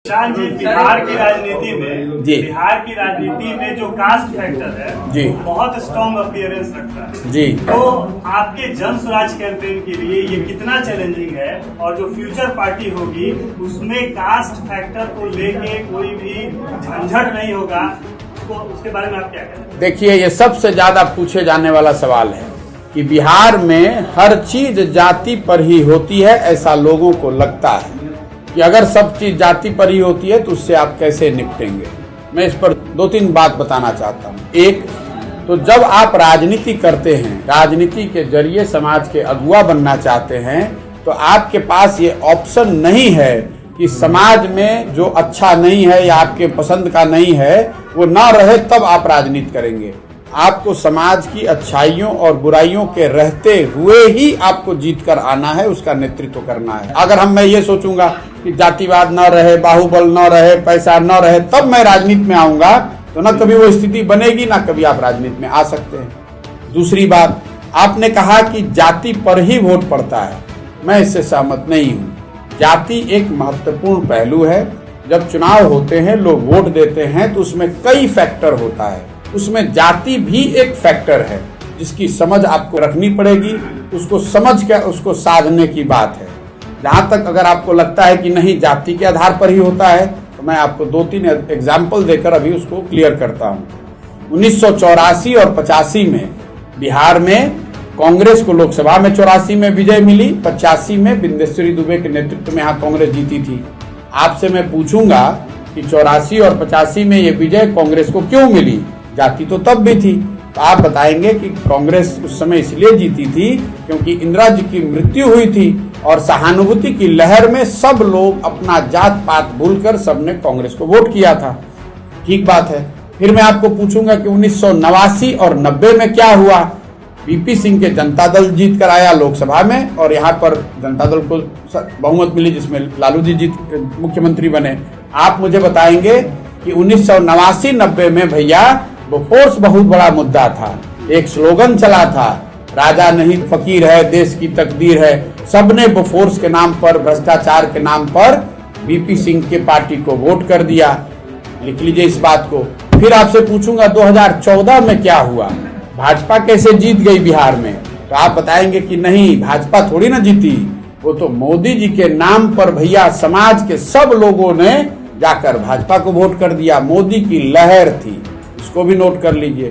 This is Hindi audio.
बिहार की राजनीति में जो कास्ट फैक्टर है जी बहुत स्ट्रॉन्ग अपीयरेंस रखता है जी। तो आपके जन स्वराज कैंपेन के लिए ये कितना चैलेंजिंग है और जो फ्यूचर पार्टी होगी उसमें कास्ट फैक्टर को लेके कोई भी झंझट नहीं होगा, उसके बारे में आप क्या कहते हैं? देखिए, ये सबसे ज्यादा पूछे जाने वाला सवाल है कि बिहार में हर चीज जाति पर ही होती है, ऐसा लोगों को लगता है कि अगर सब चीज जाति पर ही होती है तो उससे आप कैसे निपटेंगे। मैं इस पर 2-3 बात बताना चाहता हूँ। एक तो जब आप राजनीति करते हैं, राजनीति के जरिए समाज के अगुवा बनना चाहते हैं, तो आपके पास ये ऑप्शन नहीं है कि समाज में जो अच्छा नहीं है या आपके पसंद का नहीं है वो ना रहे तब आप राजनीति करेंगे। आपको समाज की अच्छाइयों और बुराइयों के रहते हुए ही आपको जीत कर आना है, उसका नेतृत्व करना है। अगर मैं ये सोचूंगा कि जातिवाद न रहे, बाहुबल न रहे, पैसा न रहे, तब मैं राजनीति में आऊंगा, तो न कभी वो स्थिति बनेगी, ना कभी आप राजनीति में आ सकते हैं। दूसरी बात, आपने कहा कि जाति पर ही वोट पड़ता है। मैं इससे सहमत नहीं हूँ। जाति एक महत्वपूर्ण पहलू है। जब चुनाव होते हैं, लोग वोट देते हैं, तो उसमें कई फैक्टर होता है, उसमें जाति भी एक फैक्टर है जिसकी समझ आपको रखनी पड़ेगी। उसको समझ कर उसको साधने की बात है। जहां तक अगर आपको लगता है कि नहीं जाति के आधार पर ही होता है, तो मैं आपको 2-3 एग्जाम्पल देकर अभी उसको क्लियर करता हूं। 1984 और 85 में बिहार में कांग्रेस को लोकसभा में 84 में विजय मिली, 85 में बिंदेश्वरी दुबे के नेतृत्व में यहाँ कांग्रेस जीती थी। आपसे मैं पूछूंगा कि 84 और 85 में ये विजय कांग्रेस को क्यों मिली? जाति तो तब भी थी। तो आप बताएंगे कि कांग्रेस उस समय इसलिए जीती थी क्योंकि इंदिरा जी की मृत्यु हुई थी और सहानुभूति की लहर में सब लोग अपना जात पात भूलकर सबने कांग्रेस को वोट किया था। ठीक बात है। फिर मैं आपको पूछूंगा कि 1989 और 90 में क्या हुआ? वीपी सिंह के जनता दल जीत कर आया लोकसभा में और यहाँ पर जनता दल को बहुमत मिली, जिसमें लालू जी जीत मुख्यमंत्री बने। आप मुझे बताएंगे कि 1989-90 में भैया बोफोर्स बहुत बड़ा मुद्दा था। एक स्लोगन चला था, राजा नहीं फकीर है, देश की तकदीर है। सबने बोफोर्स के नाम पर, भ्रष्टाचार के नाम पर वीपी सिंह के पार्टी को वोट कर दिया। लिख लीजिए इस बात को। फिर आपसे पूछूंगा 2014 में क्या हुआ? भाजपा कैसे जीत गई बिहार में? तो आप बताएंगे कि नहीं, भाजपा थोड़ी ना जीती, वो तो मोदी जी के नाम पर भैया समाज के सब लोगों ने जाकर भाजपा को वोट कर दिया। मोदी की लहर थी, इसको भी नोट कर लीजिए।